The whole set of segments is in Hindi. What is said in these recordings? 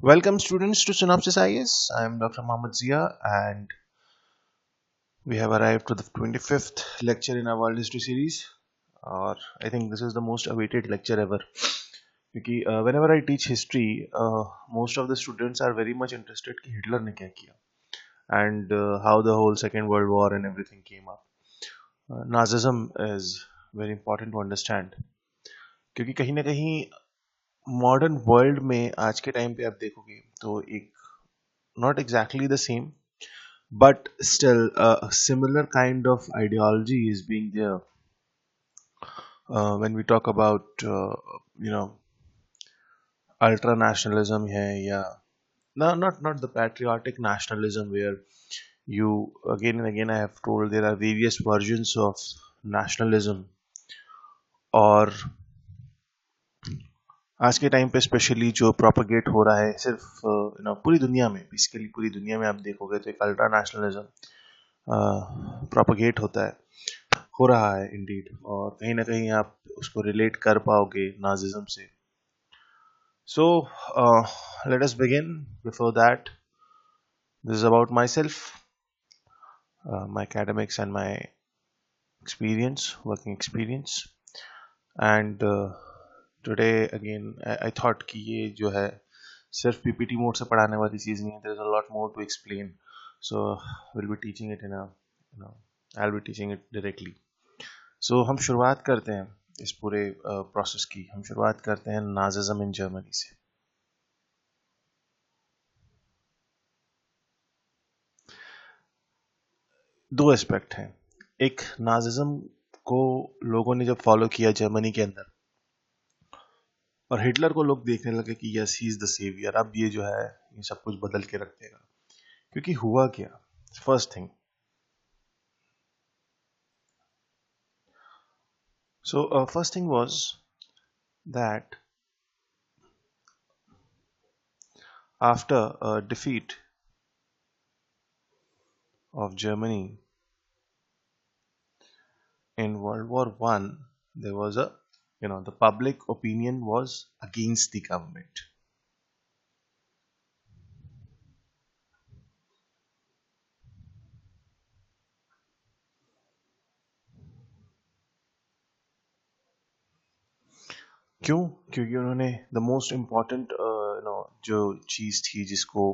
Welcome students to Synopsis IS. I am Dr. Mohammad Zia and we have arrived to the 25th lecture in our world history series. Or I think this is the most awaited lecture ever. क्योंकि whenever I teach history, most of the students are very much interested कि हिटलर ने क्या किया and how the whole Second World War and everything came up. Nazism is very important to understand क्योंकि कहीं ना कहीं मॉडर्न वर्ल्ड में आज के टाइम पे आप देखोगे तो एक not exactly the same but still a similar kind of ideology is being there when we talk about you know ultra nationalism hai ya no, not the patriotic nationalism where you again and again I have told there are various versions of nationalism और आज के टाइम पे स्पेशली जो प्रोपगेट हो रहा है सिर्फ पूरी दुनिया में बेसिकली पूरी दुनिया में आप देखोगे तो एक अल्ट्रा नेशनलिज्म प्रोपगेट होता है हो रहा है इंडीड और कहीं ना कहीं आप उसको रिलेट कर पाओगे नाजिज्म से so let us begin before that this is about my self my academics and my experience working experience and today again I thought कि ये जो है सिर्फ पीपीटी मोड से पढ़ाने वाली चीज़ नहीं है there is a lot more to explain so we'll be teaching it in a I'll be teaching it directly so हम शुरुआत करते हैं इस पूरे प्रोसेस की हम शुरुआत करते हैं नाजिज्म इन जर्मनी से दो एस्पेक्ट हैं एक नाजिज्म को लोगों ने जब फॉलो किया जर्मनी के अंदर और हिटलर को लोग देखने लगे कि yes he is the saviour अब ये जो है ये सब कुछ बदल के रख देगा क्योंकि हुआ क्या first thing so first thing was that after a defeat of Germany in World War One, there was a the public opinion was against the government. क्यों क्योंकि उन्होंने द मोस्ट इम्पॉर्टेंट जो चीज थी जिसको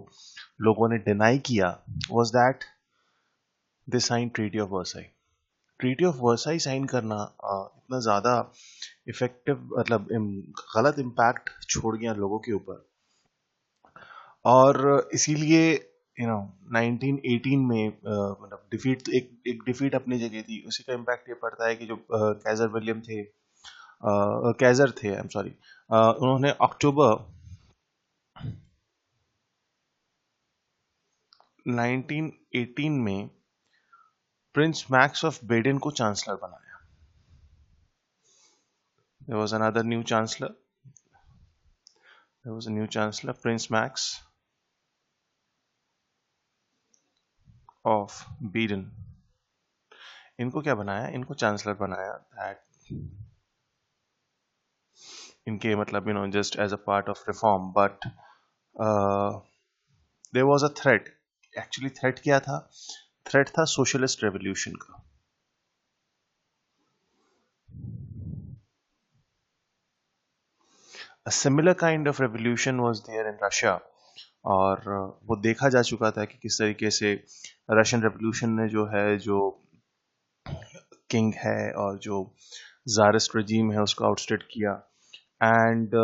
लोगों ने डिनाई किया was that they sign treaty of Versailles treaty of Versailles sign करना इतना ज़्यादा इफेक्टिव मतलब गलत इम्पैक्ट छोड़ गया लोगों के ऊपर और इसीलिए 1918 में मतलब डिफीट एक डिफीट अपनी जगह थी उसी का इम्पैक्ट ये पड़ता है कि जो कैजर विलियम थे कैजर थे आई एम सॉरी उन्होंने अक्टूबर 1918 में प्रिंस मैक्स ऑफ बेडन को चांसलर बनाया there was another new chancellor there was a new chancellor Prince Max of Baden इनको क्या बनाया इनको चांसलर बनाया दैट इनके मतलब just as a part of reform but there was a threat actually threat क्या था थ्रेट था सोशलिस्ट रेवोल्यूशन का A similar kind of revolution was there in Russia और वो देखा जा चुका था कि किस तरीके से रशियन रेवोल्यूशन ने जो है जो किंग है और जो ज़ारिस्ट रजीम है उसको आउटस्टेट किया and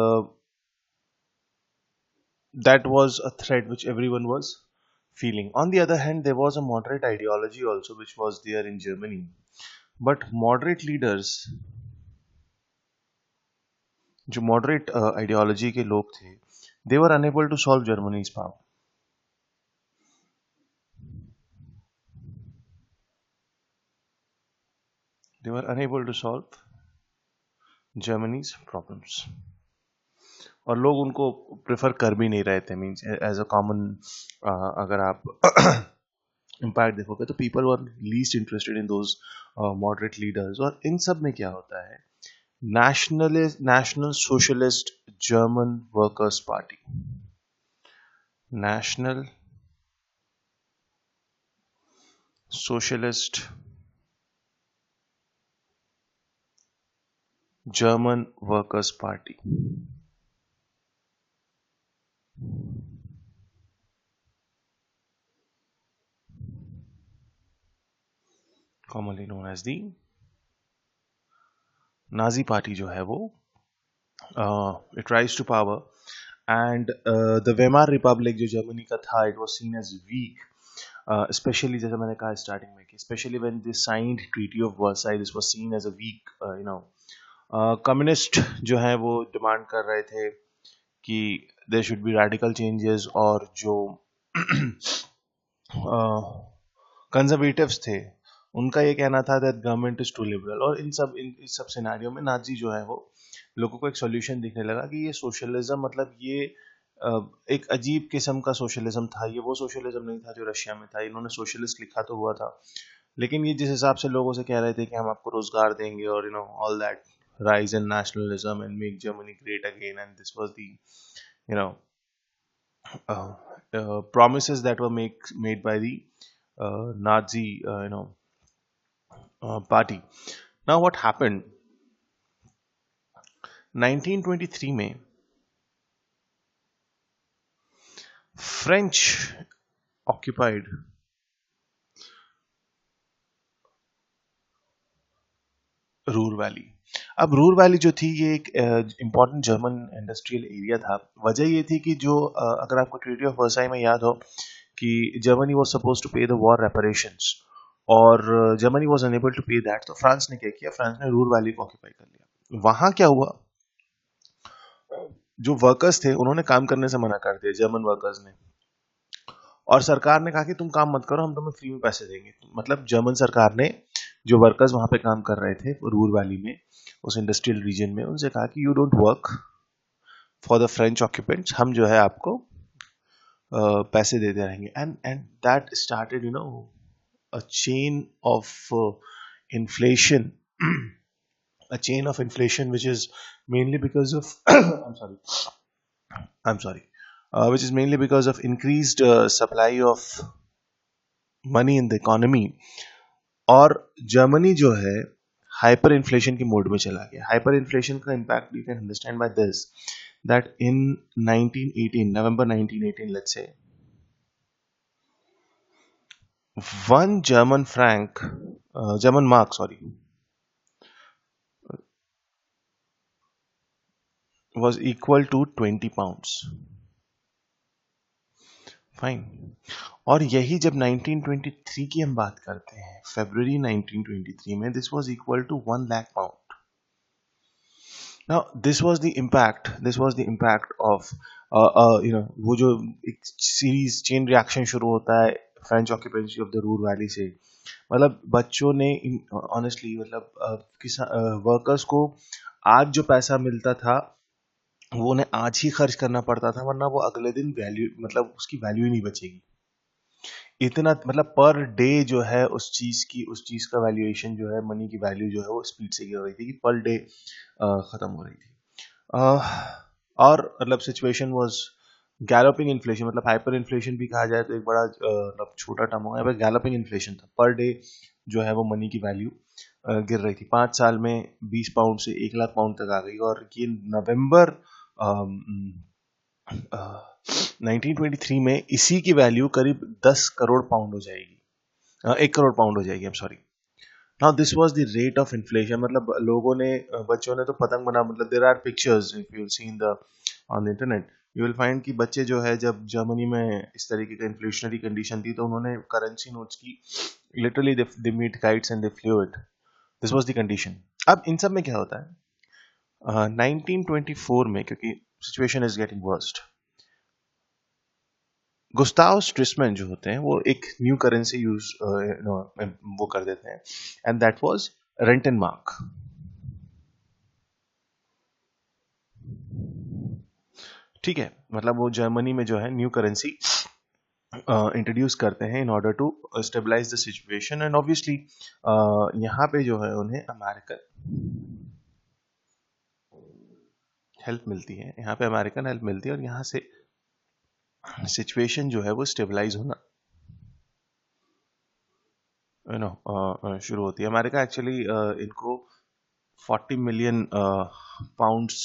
that was a threat which everyone was feeling. On the other hand, there was a moderate ideology also which was there in Germany. But moderate leaders, जो moderate ideology के लोग थे, they were unable to solve Germany's power. They were unable to solve Germany's problems. और लोग उनको प्रेफर कर भी नहीं रहे थे मीन्स एज अ कॉमन अगर आप इम्पैक्ट देखोगे तो people were least interested in those moderate leaders और इन सब में क्या होता है national socialist German workers party national socialist German workers party, commonly known as the Nazi party जो है वो it rise to power and the Weimar republic जो जर्मनी का था it was seen as weak, specially जैसे मैंने कहा स्टार्टिंग में कि specially when they signed treaty of Versailles this was seen as a weak, communist जो है वो डिमांड कर रहे थे कि there should be radical changes, और जो कंजर्वेटिव्स थे उनका ये कहना था that government is too liberal. और इन सब सिनेरियो में नाजी जो है वो लोगों को एक सॉल्यूशन दिखने लगा कि ये सोशलिज्म मतलब ये एक अजीब किस्म का सोशलिज्म था, ये वो सोशलिज्म नहीं था जो रशिया में था। इन्होंने सोशलिस्ट लिखा तो हुआ था, लेकिन ये जिस हिसाब से लोगों से कह रहे थे कि हम आपको रोजगार देंगे और all that rise in nationalism and make Germany great again, and this was the you know promises that were made by the Nazi party. Now what happened 1923 में फ्रेंच ऑक्यूपाइड रूर वैली। अब रूर वैली जो थी ये एक इम्पॉर्टेंट जर्मन इंडस्ट्रियल एरिया था। वजह ये थी कि जो अगर आपको ट्रीटी ऑफ वर्साई में याद हो कि जर्मनी वाज सपोज टू पे द वॉर रेपरेशंस, और जर्मनी वाज अनेबल टू पे दैट, तो फ्रांस ने क्या किया, फ्रांस ने रूर वैली को ऑक्यूपाई कर लिया। वहां क्या हुआ, जो वर्कर्स थे उन्होंने काम करने से मना कर दिया, जर्मन वर्कर्स ने, और सरकार ने कहा कि तुम काम मत करो, हम तुम्हें फ्री में पैसे देंगे। मतलब जर्मन सरकार ने जो वर्कर्स वहां पे काम कर रहे थे रूर वैली में, उस इंडस्ट्रियल रीजन में, उनसे कहा कि you don't work for the French occupants, हम जो है आपको पैसे देते रहेंगे। And that started a chain of inflation a chain of inflation which is mainly because of I'm sorry which is mainly because of increased supply of money in the economy। और जर्मनी जो है हाइपर इन्फ्लेशन की मोड में चला गया। हाइपर इन्फ्लेशन का impact you can understand by this that in 1918 November 1918 let's say one German mark, sorry, was equal to 20 pounds. Fine. और यही जब 1923 की हम बात करते हैं, फरवरी 1923 में, this was equal to 1 lakh pound. Now this was the impact of वो जो एक सीरीज चेन रिएक्शन शुरू होता है French occupancy of the Ruhr valley से। मतलब बच्चों ने ऑनेस्टली मतलब वर्कर्स को आज जो पैसा मिलता था वो उन्हें आज ही खर्च करना पड़ता था, वरना वो अगले दिन वैल्यू मतलब उसकी वैल्यू ही नहीं बचेगी। इतना मतलब पर डे जो है उस चीज का वैल्यूएशन जो है, मनी की वैल्यू जो है वो स्पीड से गिर रही थी कि पर डे खत्म हो रही थी। और मतलब सिचुएशन वाज गैलोपिंग इन्फ्लेशन, मतलब हाइपर इन्फ्लेशन भी कहा जाए तो एक बड़ा मतलब छोटा टर्म होगा, पर गैलोपिंग इन्फ्लेशन था। पर डे जो है वो मनी की वैल्यू गिर रही थी। 5 साल में 20 पाउंड से 1 लाख पाउंड तक आ गई। और ये नवंबर 1923 में इसी की वैल्यू करीब 10 करोड़ पाउंड हो जाएगी, 1 करोड़ पाउंड हो जाएगी, I am sorry. Now this was the rate of inflation. मतलब लोगों ने बच्चों ने तो पतंग बना, मतलब there are pictures if you will see in the on the internet, you will find कि बच्चे जो है जब जर्मनी में इस तरीके का इन्फ्लेशनरी कंडीशन थी तो उन्होंने करेंसी नोट्स की literally they made kites and they flew it. This was the condition. अब इन सब में क्या होता है, 1924 में, क्योंकि situation is getting worst, Gustav Stresemann जो होते हैं वो एक न्यू करेंसी यूज वो कर देते हैं, एंड दैट वाज रेंटन मार्क। ठीक है, मतलब वो जर्मनी में जो है न्यू करेंसी इंट्रोड्यूस करते हैं in order to stabilise the situation. And obviously यहाँ पे जो है उन्हें अमेरिकन हेल्प मिलती है, यहाँ पे अमेरिकन हेल्प मिलती है, और यहाँ से सिचुएशन जो है वो स्टेबलाइज होना शुरू होती है। अमेरिका एक्चुअली इनको 40 मिलियन पाउंड्स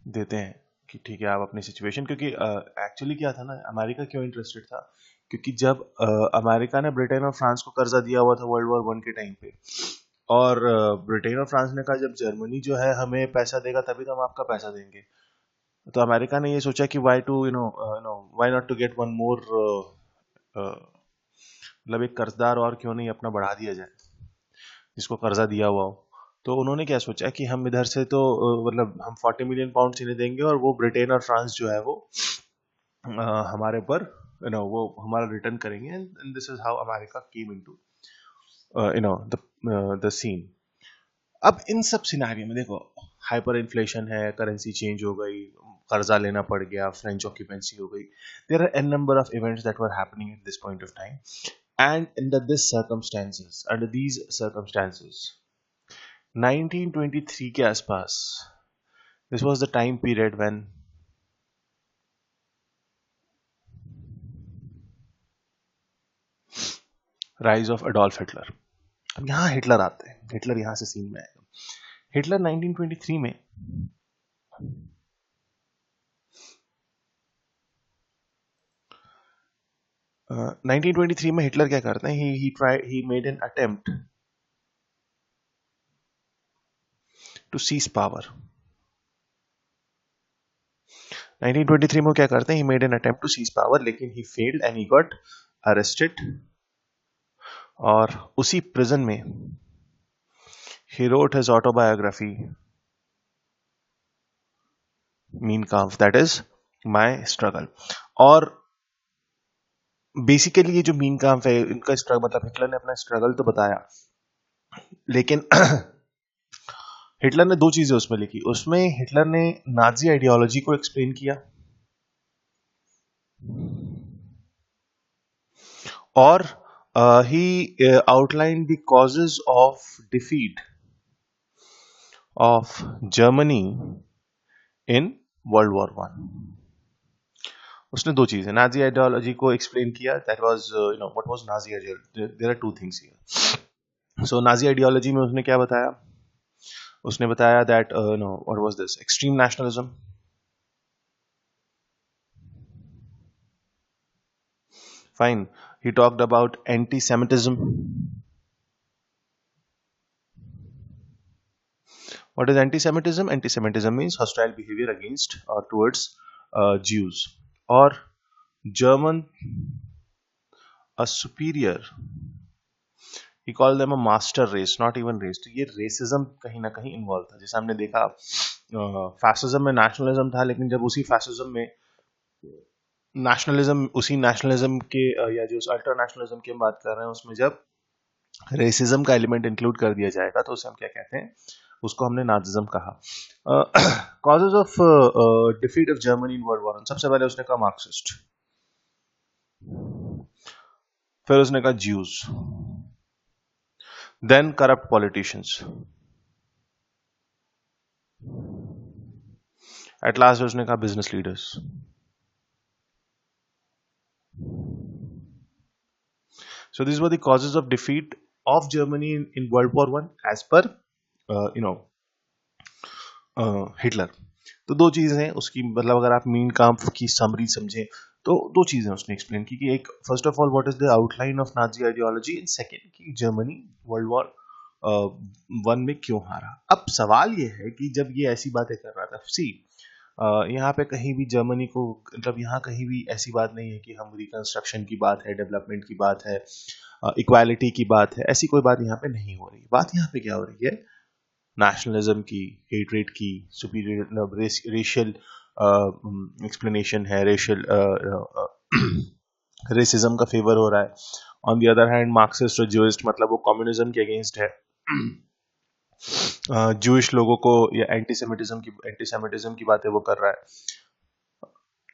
देते हैं कि ठीक है आप अपनी सिचुएशन, क्योंकि एक्चुअली क्या था ना, अमेरिका क्यों इंटरेस्टेड था, क्योंकि जब अमेरिका ने ब्रिटेन और फ्रांस को कर्जा दिया हुआ था वर्ल्ड वॉर 1 के टाइम पे, और ब्रिटेन और फ्रांस ने कहा जब जर्मनी जो है हमें पैसा देगा तभी तो हम आपका पैसा देंगे, तो अमेरिका ने ये सोचा कि why to why not to get one more, मतलब एक कर्जदार और क्यों नहीं अपना बढ़ा दिया जाए जिसको कर्जा दिया हुआ हो। तो उन्होंने क्या सोचा कि हम इधर से तो मतलब हम 40 मिलियन पाउंड इन्हें देंगे और वो ब्रिटेन और फ्रांस जो है वो हमारे पर वो हमारा रिटर्न करेंगे, and this is how America came into the scene. अब इन सब सिनारियो में देखो, हाइपर इन्फ्लेशन है, करेंसी चेंज हो गई, कर्जा लेना पड़ गया, फ्रेंच ऑक्यूपेंसी हो गई, there are an number of events that were happening at this point of time, and under these circumstances 1923 के आसपास, this was the time period when rise of Adolf Hitler। अब यहाँ हिटलर आते हैं, हिटलर यहाँ से सीन में आएगा। हिटलर 1923 में 1923 में हिटलर क्या करते हैं, he made an attempt to seize power। 1923 में क्या करते हैं, he made an attempt to seize power, लेकिन he failed and he got arrested, और उसी प्रिजन में he wrote his autobiography Mein Kampf, that is my struggle. और बेसिकली ये जो मीन काम्फ है, इनका स्ट्रगल मतलब हिटलर ने अपना स्ट्रगल तो बताया, लेकिन हिटलर ने दो चीजें उसमें लिखी। उसमें हिटलर ने नाजी आइडियोलॉजी को एक्सप्लेन किया, और he outline the causes of defeat of Germany in world war 1। उसने दो चीजें, नाजी आइडियोलॉजी को एक्सप्लेन किया, that was what was Nazi ideology, there are two things here. So Nazi ideology में उसने क्या बताया, उसने बताया that what was this, extreme nationalism, fine. He talked about anti-Semitism. What is anti-Semitism? Anti-Semitism means hostile behavior against or towards Jews, or German a superior, he called them a master race, not even race। तो ये रेसिज्म कहीं ना कहीं इन्वॉल्व था। जैसे हमने देखा फैसिज्म में नेशनलिज्म था, लेकिन जब उसी फैसिज्म में नेशनलिज्म, उसी नेशनलिज्म के या जो अल्ट्रा नेशनलिज्म की हम बात कर रहे हैं, उसमें जब रेसिज्म का एलिमेंट इंक्लूड कर दिया जाएगा तो उसे हम क्या कहते हैं, उसको हमने नाजिज्म कहा। Causes of defeat of Germany in world war 1, सबसे पहले उसने कहा मार्क्सिस्ट, फिर उसने कहा Jews, then corrupt politicians, at last उसने कहा business leaders. So these were the causes of defeat of Germany in World War 1 as per Hitler. तो दो चीजें हैं उसकी, मतलब अगर आप मीन काम्फ की समरी समझें तो दो चीजें उसने एक्सप्लेन की, कि एक first of all what is the outline of Nazi ideology, and second कि जर्मनी वर्ल्ड वॉर 1 में क्यों हारा। अब सवाल ये है कि जब ये ऐसी बातें कर रहा था, सी यहाँ पे कहीं भी जर्मनी को, मतलब यहाँ कहीं भी ऐसी बात नहीं है कि हम रिकंस्ट्रक्शन की बात है, डेवलपमेंट की बात है, इक्वालिटी की बात है, ऐसी कोई बात यहाँ पे नहीं हो रही। बात यहाँ पे क्या हो रही है, नेशनलिज्म की, हेट्रेट की, सुपीरियर रेशियल एक्सप्लेनेशन है, रेशियल रेसिज्म का फेवर हो रहा है। On the other hand Marxist और ज्यूइस्ट, मतलब वो कम्युनिज्म के अगेंस्ट है, जूइश लोगों को या एंटीसेमिटिज्म की बातें वो कर रहा है।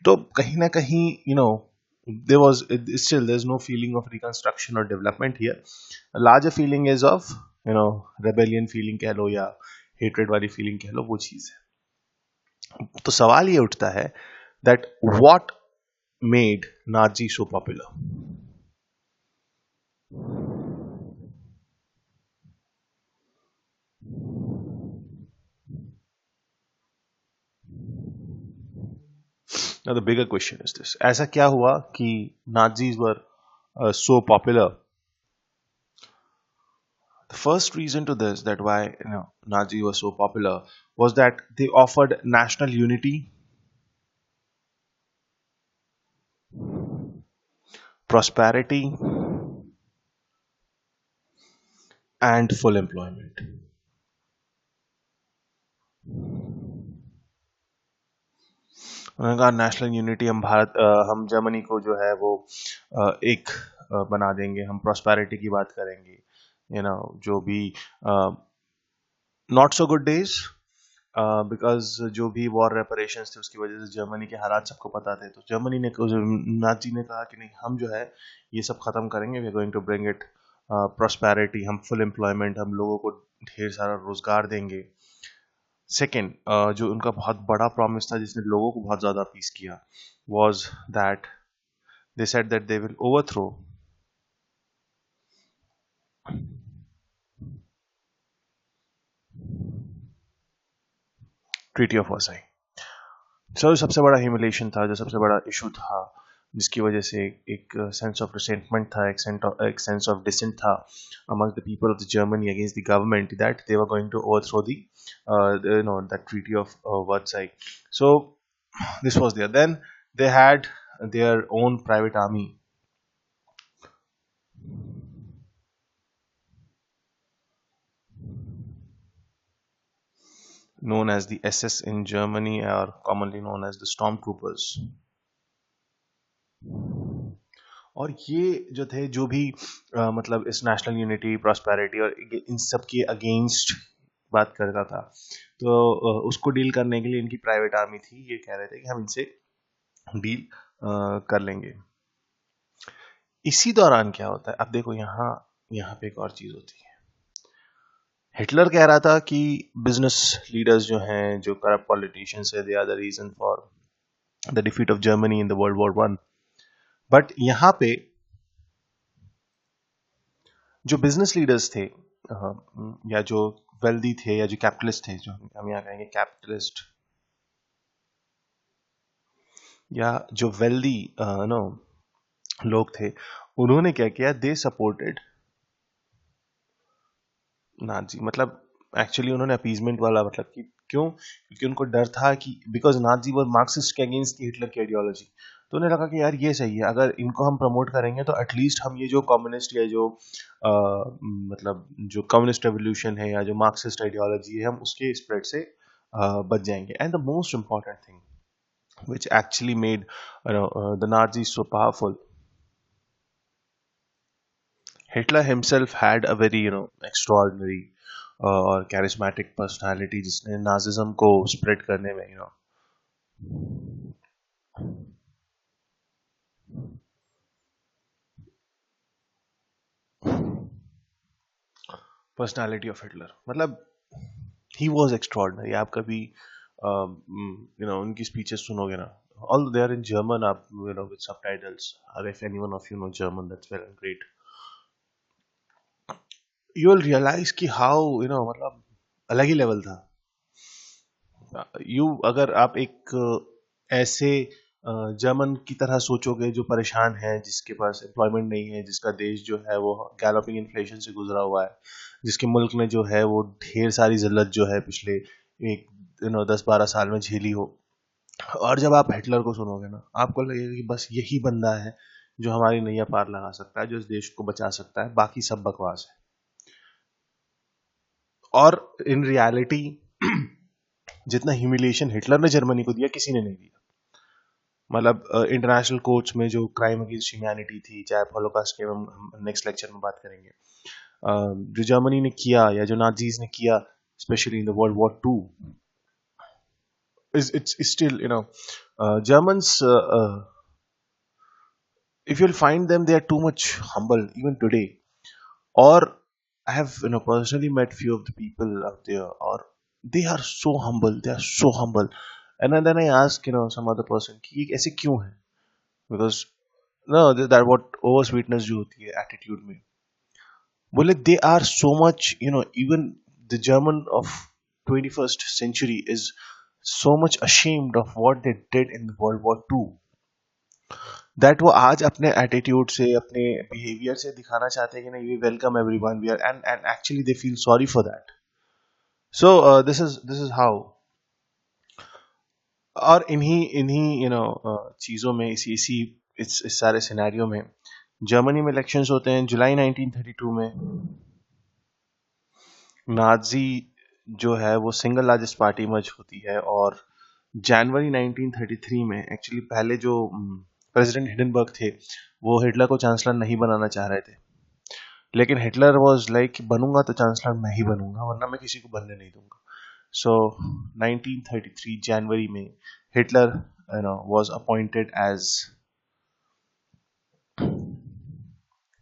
तो कहीं ना कहीं there is no feeling of reconstruction or development here. A larger feeling is of rebellion feeling कह लो या hatred वाली feeling कह लो, वो चीज है। तो सवाल ये उठता है that what made Nazi so popular? Now the bigger question is this: ऐसा क्या हुआ कि Nazis were so popular? The first reason to this, that why Nazi was so popular, was that they offered national unity, prosperity, and full employment. उन्होंने कहा नेशनल यूनिटी, हम जर्मनी को जो है वो एक बना देंगे, हम प्रॉस्पेरिटी की बात करेंगे, जो भी not so good days, because जो भी वॉर रेपरेशंस थे उसकी वजह से जर्मनी के हालात सबको पता थे, तो नाजी ने कहा कि नहीं, हम जो है ये सब खत्म करेंगे, we are going to bring it prosperity, हम फुल एम्प्लॉयमेंट, हम लोगों को ढेर सारा रोजगार देंगे। सेकेंड, जो उनका बहुत बड़ा प्रॉमिस था जिसने लोगों को बहुत ज़्यादा अपीस किया, was that they said that they will overthrow treaty of Versailles. So सबसे बड़ा ह्यूमिलेशन था, जो सबसे बड़ा इशू था, जिसकी वजह से एक सेंस ऑफ रिसेंटमेंट था, एक सेंस ऑफ डिसेंट था among the people of the Germany against the government, that they were going to overthrow that treaty of Versailles. So this was there. Then they had their own private army, known as the SS in Germany, or commonly known as the Stormtroopers. और ये जो थे, जो भी मतलब इस नेशनल यूनिटी, प्रॉस्पेरिटी और इन सब के अगेंस्ट बात करता था, तो उसको डील करने के लिए इनकी प्राइवेट आर्मी थी। ये कह रहे थे कि हम इनसे डील कर लेंगे। इसी दौरान क्या होता है, अब देखो यहाँ पे एक और चीज होती है। हिटलर कह रहा था कि बिजनेस लीडर्स जो हैं, जो करप्ट पॉलिटिशियंस है, they are the reason for the defeat of Germany in the world war one. But यहाँ पे जो बिजनेस लीडर्स थे, या जो वेल्दी थे, या जो कैपिटलिस्ट थे, जो हम यहाँ कहेंगे कैपिटलिस्ट, या जो वेल्दी नो लोग थे, उन्होंने क्या किया, दे सपोर्टेड नाजी। मतलब एक्चुअली उन्होंने अपीजमेंट वाला, मतलब कि क्यों, क्योंकि उनको डर था कि बिकॉज नाजी वो मार्क्सिस्ट के अगेंस्ट थी, हिटलर की आइडियोलॉजी, तो उन्हें लगा कि यार ये सही है, अगर इनको हम प्रमोट करेंगे तो एटलीस्ट हम ये जो कम्युनिस्ट, या जो मतलब जो कम्युनिस्ट रेवोल्यूशन है, या जो मार्क्सिस्ट आइडियोलॉजी है, हम उसके स्प्रेड से बच जाएंगे। And the most important thing which actually made the Nazis so powerful, Hitler himself had a very extraordinary और charismatic personality, जिसने नाजिज्म को स्प्रेड करने में पर्सनालिटी ऑफ हिटलर, मतलब ही वॉज एक्स्ट्रॉर्डनरी। आप कभी उनकी स्पीचेस सुनोगे ना, all they are in German, आप विद सबटाइटल्स, और if anyone of you know German, that's very great. You will realise कि हाउ मतलब अलग ही लेवल था। अगर आप एक ऐसे जर्मन की तरह सोचोगे, जो परेशान है, जिसके पास एम्प्लॉयमेंट नहीं है, जिसका देश जो है वो गैलोपिंग इन्फ्लेशन से गुजरा हुआ है, जिसके मुल्क ने जो है वो ढेर सारी जिल्लत जो है पिछले एक 10-12 साल में झेली हो, और जब आप हिटलर को सुनोगे ना, आपको लगेगा कि बस यही बंदा है जो हमारी नैया पार लगा सकता है, जो इस देश को बचा सकता है, बाकी सब बकवास है। और इन रियलिटी जितना ह्यूमिलिएशन हिटलर ने जर्मनी को दिया, किसी ने नहीं दिया। मतलब इंटरनेशनल कोर्ट्स में जो क्राइम अगेंस्ट ह्यूमैनिटी थी, चाहे हॉलोकॉस्ट के, हम नेक्स्ट लेक्चर में बात करेंगे, जो जर्मनी ने किया, या जो नाजीज ने किया, specially in the world war two, it's still Germans, if you'll find them, they are too much humble even today. Or I have personally met few of the people out there, or they are so humble, they are so humble, And then I ask, some other person कि ये ऐसे क्यों है? Because no, that what over sweetness जो होती है attitude में, बोले they are so much, even the German of 21st century is so much ashamed of what they did in World War II, that वो आज अपने एटीट्यूड से, अपने बिहेवियर से दिखाना चाहते हैं कि नहीं, we welcome everyone, we are, and actually they feel sorry for that. So this is how. और इन्हीं इन्हीं चीजों में, इस सारे सिनेरियो में जर्मनी में इलेक्शंस होते हैं जुलाई 1932 में. नाजी जो है वो सिंगल लार्जेस्ट पार्टी मर्ज होती है, और जनवरी 1933 में एक्चुअली पहले जो प्रेसिडेंट हिडनबर्ग थे वो हिटलर को चांसलर नहीं बनाना चाह रहे थे, लेकिन हिटलर वाज लाइक बनूंगा तो चांसलर मैं ही बनूंगा, वरना मैं किसी को बनने नहीं दूंगा. सो 1933 जनवरी में Hitler was appointed as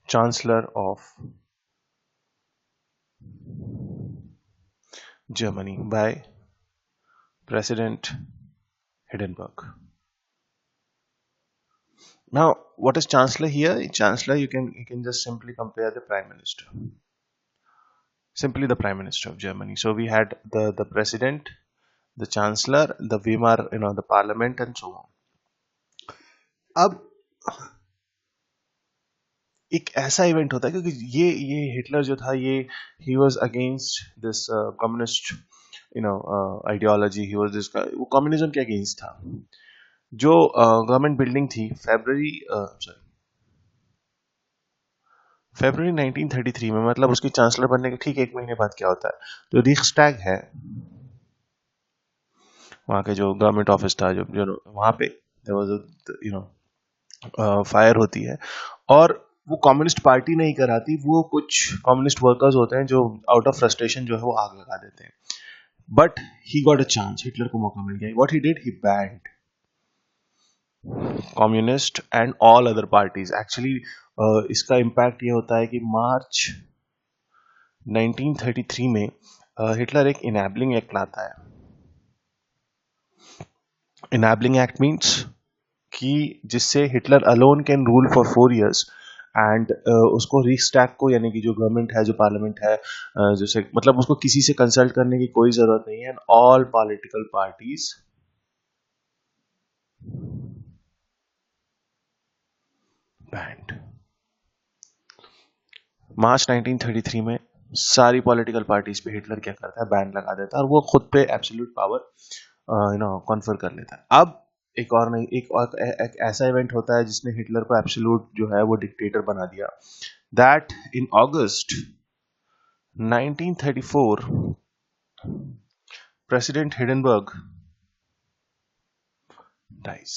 chancellor of Germany by President Hindenburg. Now, what is chancellor here? Chancellor, you can just simply compare the prime minister. Simply the prime minister of Germany. So we had the president, the chancellor, the Weimar, the parliament, and so on. अब एक ऐसा इवेंट होता है क्योंकि ये हिटलर जो था, ये he was against this communist ideology. He was this, वो कम्युनिज्म के अगेंस्ट था. जो गवर्नमेंट बिल्डिंग थी फरवरी 1933 में, मतलब उसकी चांसलर बनने के ठीक एक महीने बाद क्या होता है, जो रिक्सटैग है, वहाँ के जो गवर्नमेंट ऑफिस था, जो वहाँ पे फायर होती है, और वो कम्युनिस्ट पार्टी नहीं कराती, वो कुछ कम्युनिस्ट वर्कर्स होते हैं जो आउट ऑफ फ्रस्ट्रेशन जो है वो आग लगा देते हैं. But he got a chance, Hitler को मौका मिल गया. What he did, he band communist and all other parties. Actually इसका इम्पैक्ट ये होता है कि मार्च 1933 में हिटलर एक इनेबलिंग एक्ट लाता है. इनेबलिंग एक्ट मीन्स कि जिससे Hitler alone can rule for 4 years, and उसको रिक्सटैग को, यानी कि जो गवर्नमेंट है, जो पार्लियामेंट है, जैसे मतलब उसको किसी से कंसल्ट करने की कोई जरूरत नहीं है. And all political parties banned. March 1933 में सारी पॉलिटिकल पार्टीज पे हिटलर क्या करता है, बैन लगा देता है, और वो खुद पे एब्सोल्यूट पावर कॉन्फर कर लेता है. अब एक ऐसा इवेंट होता है जिसने हिटलर को एब्सोल्यूट जो है वो डिक्टेटर बना दिया. That in August 1934 president Hindenburg dies.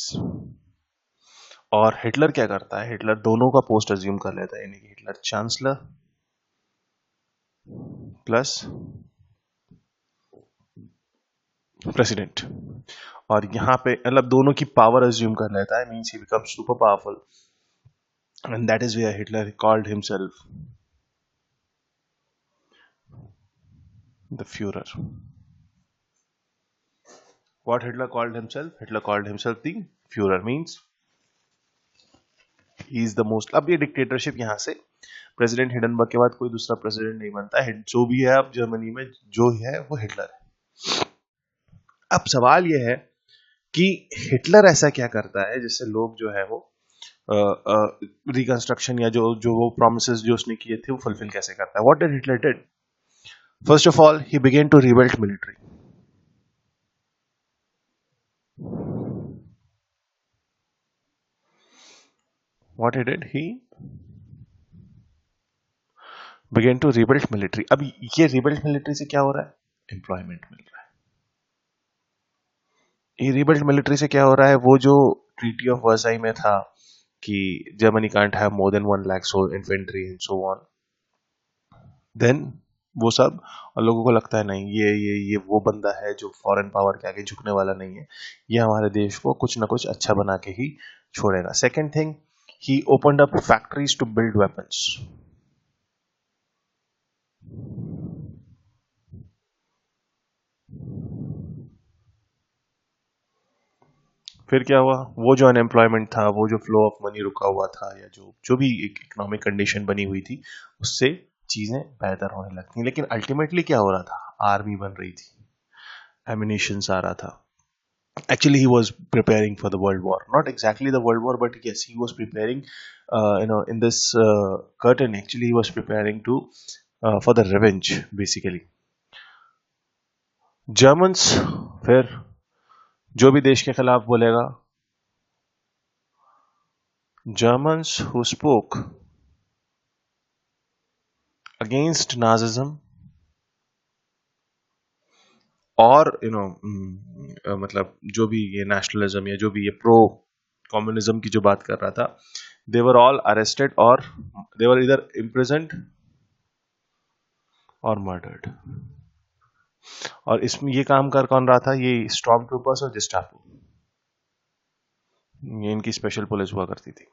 और हिटलर क्या करता है, हिटलर दोनों का पोस्ट अज्यूम कर लेता है, यानी कि हिटलर चांसलर प्लस प्रेसिडेंट, और यहाँ पे मतलब दोनों की पावर अज्यूम कर लेता है. Means he becomes super powerful, and that is where Hitler called himself the Fuhrer. What Hitler called himself? Hitler called himself the Führer. Means he is the most. अब ये डिक्टेटरशिप यहाँ से प्रेसिडेंट हिडनबर्ग के बाद कोई दूसरा प्रेसिडेंट नहीं बनता है. जो भी है अब जर्मनी में जो है वो हिटलर है. अब सवाल ये है कि हिटलर ऐसा क्या करता है जिससे लोग जो है वो रिकंस्ट्रक्शन या जो जो वो प्रोमिसेस जो उसने किए थे वो फुलफिल कैसे करता है. What did Hitler did? First of all he began to rebuild military. What he did? He began to rebuild military. अब ये rebuild military से क्या हो रहा है? एम्प्लॉयमेंट मिल रहा है. ये रिबिल्ड मिलिट्री से क्या हो रहा है? वो जो ट्रीटी ऑफ वर्साई में था कि Germany can't have more than 1 lakh so infantry and so on, then वो सब, और लोगों को लगता है नहीं, ये वो बंदा है जो फॉरेन पावर के आगे झुकने वाला नहीं है, ये हमारे देश को कुछ ना कुछ अच्छा बना के ही छोड़ेगा. Second thing, he opened up factories to build weapons. फिर क्या हुआ, वो जो अनएम्प्लॉयमेंट था, वो जो फ्लो ऑफ मनी रुका हुआ था, या जो जो भी एक इकोनॉमिक कंडीशन बनी हुई थी, उससे चीजें बेहतर होने लगती। लेकिन अल्टीमेटली क्या हो रहा था, आर्मी बन रही थी, एमिनेशंस आ रहा था. Actually, he was preparing for the world war, not exactly the world war, but yes, he was preparing, in this curtain, actually he was preparing to for the revenge, basically. Germans, फिर जो भी देश के खिलाफ बोलेगा, Germans who spoke against Nazism, और मतलब जो भी ये नेशनलिज्म या जो भी ये प्रो कम्युनिज्म की जो बात कर रहा था, दे वर ऑल अरेस्टेड, और दे वर इधर इम्प्रिजन्ड और मर्डर्ड. और इसमें ये काम कर कौन रहा था, ये स्टॉर्म ट्रूपर्स और जिस्टापो, ये इनकी स्पेशल पुलिस हुआ करती थी.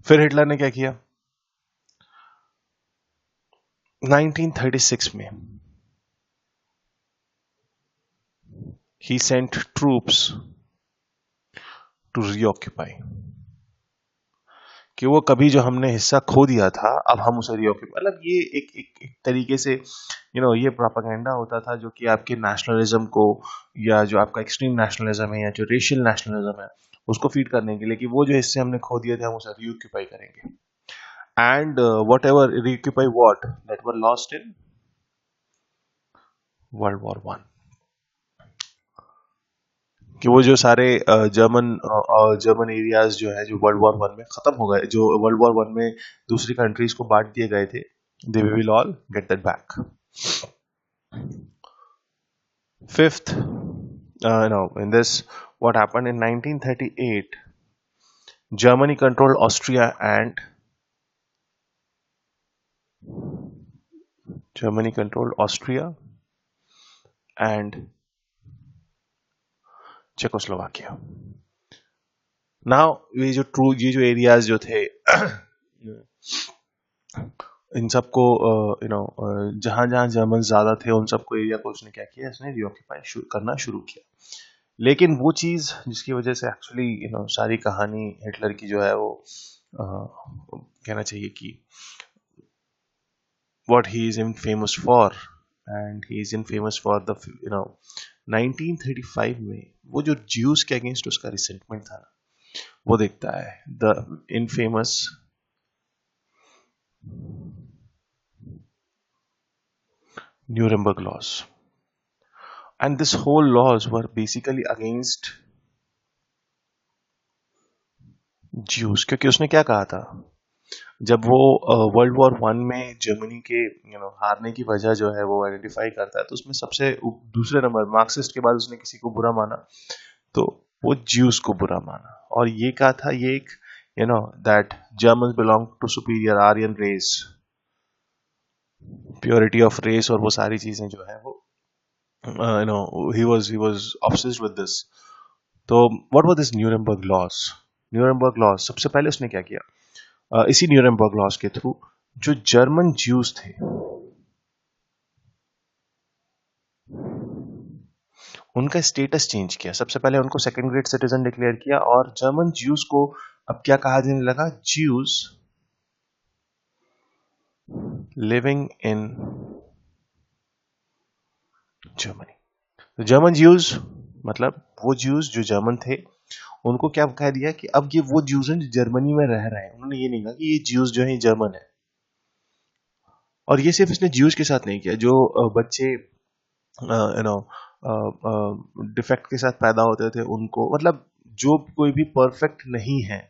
फिर हिटलर ने क्या किया, 1936 में he sent troops to reoccupy, कि वो कभी जो हमने हिस्सा खो दिया था, अब हम उसे reoccupy, मतलब ये एक तरीके से ये प्रोपेगेंडा होता था जो कि आपके नेशनलिज्म को, या जो आपका एक्सट्रीम नेशनलिज्म है, या जो रेशियल नेशनलिज्म है, उसको फीड करने के लिए, कि वो जो हिस्से हमने खो दिए थे हम उसे reoccupy करेंगे. And whatever reoccupy what that were lost in World War One, कि वो जो सारे जर्मन एरियाज जो है, जो वर्ल्ड वॉर वन में खत्म हो गए, जो वर्ल्ड वॉर वन में दूसरी कंट्रीज को बांट दिए गए थे, they will all get that back. Fifth, in this, what happened in 1938, Germany controlled Austria and Czechoslovakia. Now ये जो एरियाज जो थे, इन सबको जहां जहां जर्मन ज्यादा थे, उन सबको एरिया को उसने क्या किया, इसने रिऑक्यूपाई करना शुरू किया. लेकिन वो चीज जिसकी वजह से एक्चुअली सारी कहानी हिटलर की जो है वो कहना चाहिए कि what he is in famous for, and he is in famous for the 1935 में वो जो ज्यूस के अगेंस्ट उसका रिसेंटमेंट था, वो देखता है, the infamous Nuremberg laws. And this whole laws were basically against Jews, क्योंकि उसने क्या कहा था, जब वो वर्ल्ड वॉर वन में जर्मनी के हारने की वजह जो है वो आइडेंटिफाई करता है, तो उसमें सबसे दूसरे नंबर मार्क्सिस्ट के बाद उसने किसी को बुरा माना, तो वो ज्यूस को बुरा माना. और ये कहा था, ये एक that Germans belong to superior Aryan race, purity of race, और वो सारी चीजें जो है वो he was obsessed with this. तो what were this Nuremberg loss? Nuremberg loss सबसे पहले उसने क्या किया, इसी न्यूरेमबर्ग लॉस के थ्रू जो जर्मन ज्यूस थे उनका स्टेटस चेंज किया. सबसे पहले उनको सेकंड ग्रेड सिटीजन डिक्लेयर किया, और जर्मन ज्यूस को अब क्या कहा जाने लगा, ज्यूस लिविंग इन जर्मनी. तो जर्मन ज्यूज मतलब वो ज्यूज जो जर्मन थे, उनको क्या कह दिया कि अब ये वो ज्यूज हैं जो जर्मनी में रह रहे हैं. उन्होंने ये नहीं कहा कि ये ज्यूज जो है जर्मन है. और ये सिर्फ इसने ज्यूज के साथ नहीं किया, जो बच्चे डिफेक्ट के साथ पैदा होते थे उनको, मतलब जो कोई भी परफेक्ट नहीं है,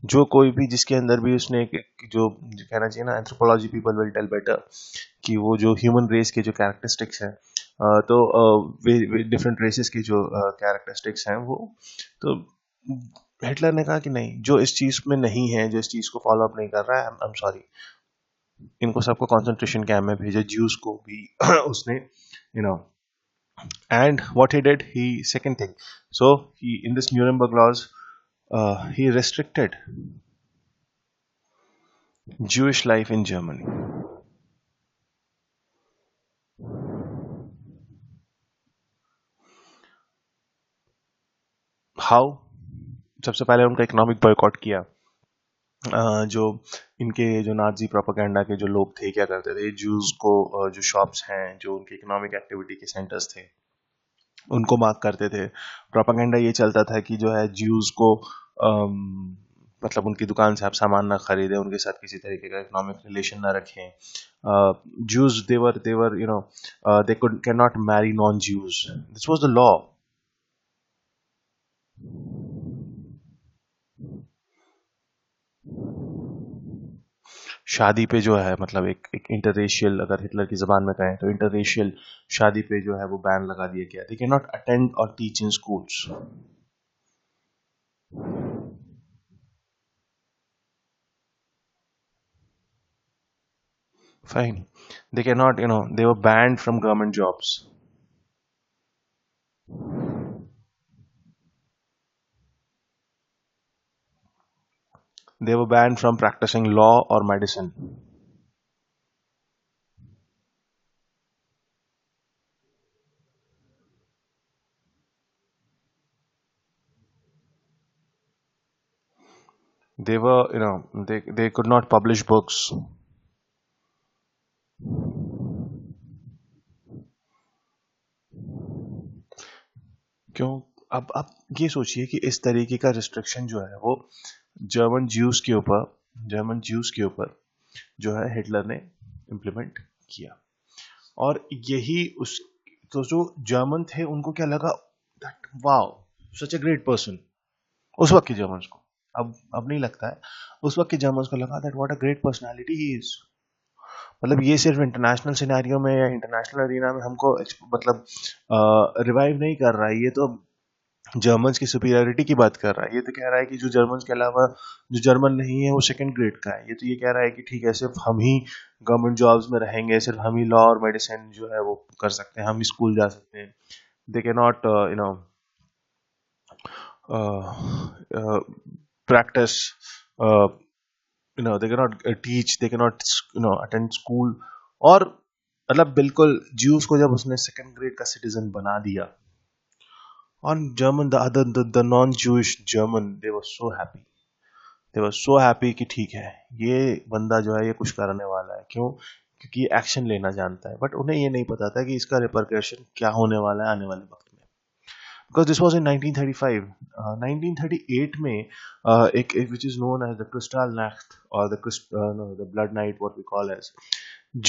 जो कोई भी जिसके अंदर भी उसने जो कहना चाहिए ना, anthropology people will tell better, कि वो जो ह्यूमन रेस के जो कैरेक्टरिस्टिक्स हैं, तो डिफरेंट रेसेस की जो कैरेक्टरिस्टिक्स हैं, वो तो हिटलर ने कहा कि नहीं, जो इस चीज में नहीं है, जो इस चीज को फॉलो अप नहीं कर रहा है, आई एम सॉरी, इनको सबको कंसंट्रेशन कैंप में भेजा, ज्यूस को भी उसने and what he did, he second thing, so he in this Nuremberg laws, he restricted Jewish life in Germany. How? सबसे पहले उनका इकोनॉमिक बॉयकॉट किया। जो इनके जो नाजी प्रोपेगेंडा के जो लोग थे क्या करते थे, जूस को जो शॉप्स हैं जो उनकी इकोनॉमिक एक्टिविटी के सेंटर्स थे उनको मार्क करते थे। प्रोपेगेंडा ये चलता था कि जो है ज्यूज को मतलब उनकी दुकान से आप सामान ना खरीदें, उनके साथ किसी तरीके का इकोनॉमिक रिलेशन ना रखें। Jews, they were they cannot marry non-Jews. This was the law. शादी पे जो है मतलब एक इंटररेशियल, अगर हिटलर की जबान में कहें तो इंटररेशियल शादी पे जो है वो बैन लगा दिया गया। दे कैन नॉट अटेंड और teach in schools. Fine, they cannot, they were banned from government jobs. They were banned from practicing law or medicine. They were, they could not publish books. क्यों? अब ये सोचिए कि इस तरीके का रिस्ट्रिक्शन जो है वो जर्मन ज्यूस के ऊपर जो है हिटलर ने इम्प्लीमेंट किया। और यही उस तो जो जर्मन थे उनको क्या लगा, that wow, such a great person. उस वक्त के जर्मन्स को, अब नहीं लगता है, उस वक्त के जर्मन्स को लगा that what a great personality he is. मतलब ये सिर्फ इंटरनेशनल सिनेरियो में या इंटरनेशनल अरीना में हमको मतलब रिवाइव नहीं कर रहा है, ये तो जर्मन्स की सुपीरियरिटी की बात कर रहा है। ये तो कह रहा है कि जो जर्मन्स के अलावा जो जर्मन नहीं है वो सेकंड ग्रेड का है। ये तो ये कह रहा है कि ठीक है, सिर्फ हम ही गवर्नमेंट जॉब्स में रहेंगे, सिर्फ हम ही लॉ और मेडिसिन जो है वो कर सकते हैं, हम ही स्कूल जा सकते हैं। They can not practice, they cannot teach, they cannot attend school। और मतलब बिल्कुल ज्यूस को जब उसने सेकंड ग्रेड का सिटीजन बना दिया, on German, the non-Jewish German, they were so happy, कि ठीक है, ये बंदा जो है ये कुछ करने वाला है। क्यों? क्योंकि ये एक्शन लेना जानता है। बट उन्हें ये नहीं पता था कि इसका रिपरकशन क्या होने वाला है आने वाले वक्त में। Because this was in 1935. 1938 में एक which is known as the Kristallnacht or the Blood Night, what we call as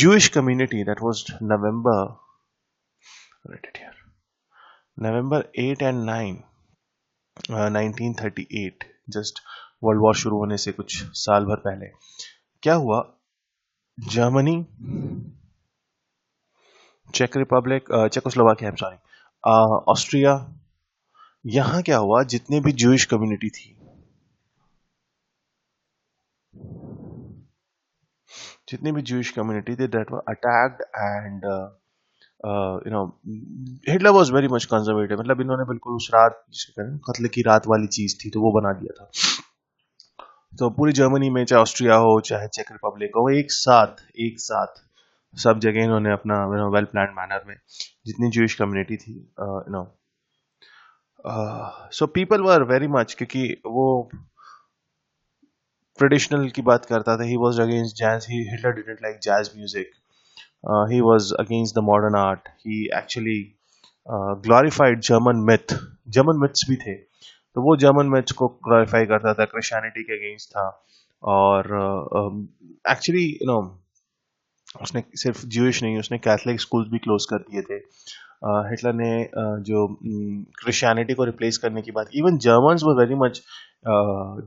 Jewish community, that was November, write it here, November 8 and 9, 1938, just world war शुरू होने से कुछ साल भर पहले क्या हुआ, जर्मनी, चेक रिपब्लिक, चेकोस्लोवाकिया, सॉरी, ऑस्ट्रिया, यहां क्या हुआ, जितने भी ज्यूइश कम्युनिटी थी, that were attacked and Hitler was very much conservative. मतलब इन्होंने बिल्कुल उस रात, जिसके कारण कत्ल की रात वाली चीज थी, तो वो बना दिया था। तो पूरी जर्मनी में, चाहे ऑस्ट्रिया हो चाहे चेक रिपब्लिक हो, एक साथ सब जगह इन्होंने अपना वेल प्लान मैनर में जितनी ज्यूइश कम्युनिटी थी, so people were very much, क्योंकि वो ट्रेडिशनल की बात करता था। He was against jazz, Hitler didn't like jazz music, he was against the modern art, he actually glorified German myths भी थे, तो वो जर्मन मैथ्स को ग्लोरीफाई करता था, क्रिश्चियनिटी के अगेंस्ट था। और एक्चुअली उसने सिर्फ ज्यूइश नहीं, उसने कैथलिक स्कूल्स भी क्लोज कर दिए थे। हिटलर ने जो क्रिश्चियनिटी को रिप्लेस करने की बात, even Germans were very much,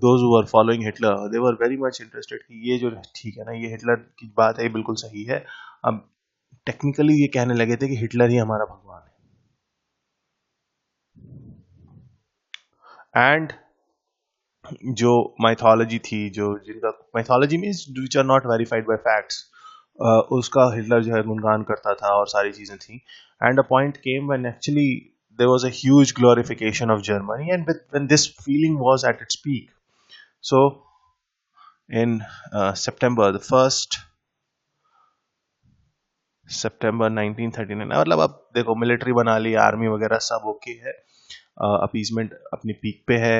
those who were following Hitler, they were very much interested कि ये जो ठीक है ना, ये हिटलर की बात है, ये बिल्कुल सही है। अब टेक्निकली ये कहने लगे थे कि हिटलर ही हमारा भगवान है। एंड जो माइथोलॉजी थी, जो जिनका mythology means which are not verified by facts, उसका हिटलर जो है गुणगान करता था और सारी चीजें थी। And a point came when actually there was a huge glorification of Germany, and when this feeling was at its peak. So in September, the 1st September 1939, मतलब अब देखो मिलिट्री बना ली, आर्मी वगैरह सब ओके है, अपीजमेंट अपनी पीक पे है,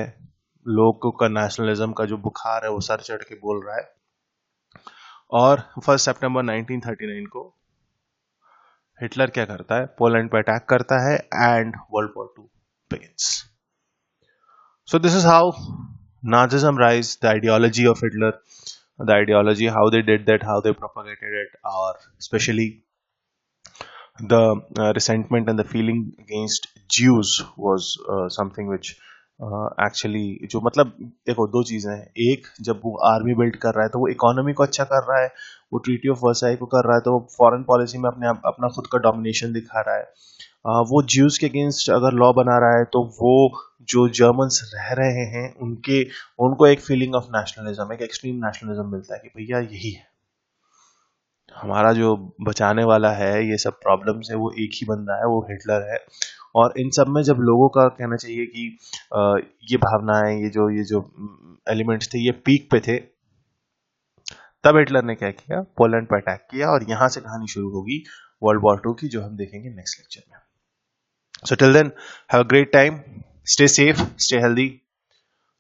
लोगों का नेशनलिज्म का जो बुखार है वो सर चढ़ के बोल रहा है। और 1 सितंबर 1939 को हिटलर क्या करता है, पोलैंड पे अटैक करता है and world war 2 begins. So this is how Nazism rise, the ideology of Hitler, the ideology, how they did that, how they propagated it, or especially the resentment and the feeling against Jews was something which actually जो मतलब देखो दो चीजें हैं, एक जब वो आर्मी बिल्ड कर रहा है तो वो इकोनॉमी को अच्छा कर रहा है, वो ट्रीटी ऑफ वर्साई को कर रहा है तो वो फॉरेन पॉलिसी में अपना खुद का डोमिनेशन दिखा रहा है। वो ज्यूज के अगेंस्ट अगर लॉ बना रहा है तो वो जो जर्मन्स रह रहे हैं उनको एक फीलिंग ऑफ नेशनलिज्म, एक एक्सट्रीम नेशनलिज्म मिलता है कि भैया यही है हमारा जो बचाने वाला है, ये सब प्रॉब्लम से वो एक ही बंदा है, वो हिटलर है। और इन सब में जब लोगों का कहना चाहिए कि ये भावनाएं, ये जो एलिमेंट्स थे ये पीक पे थे, तब हिटलर ने क्या किया, पोलैंड पर अटैक किया और यहां से कहानी शुरू होगी वर्ल्ड वॉर 2 की, जो हम देखेंगे नेक्स्ट लेक्चर में। So till then have a great time, stay safe, stay healthy,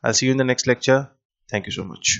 I see you in the next lecture. Thank you so much.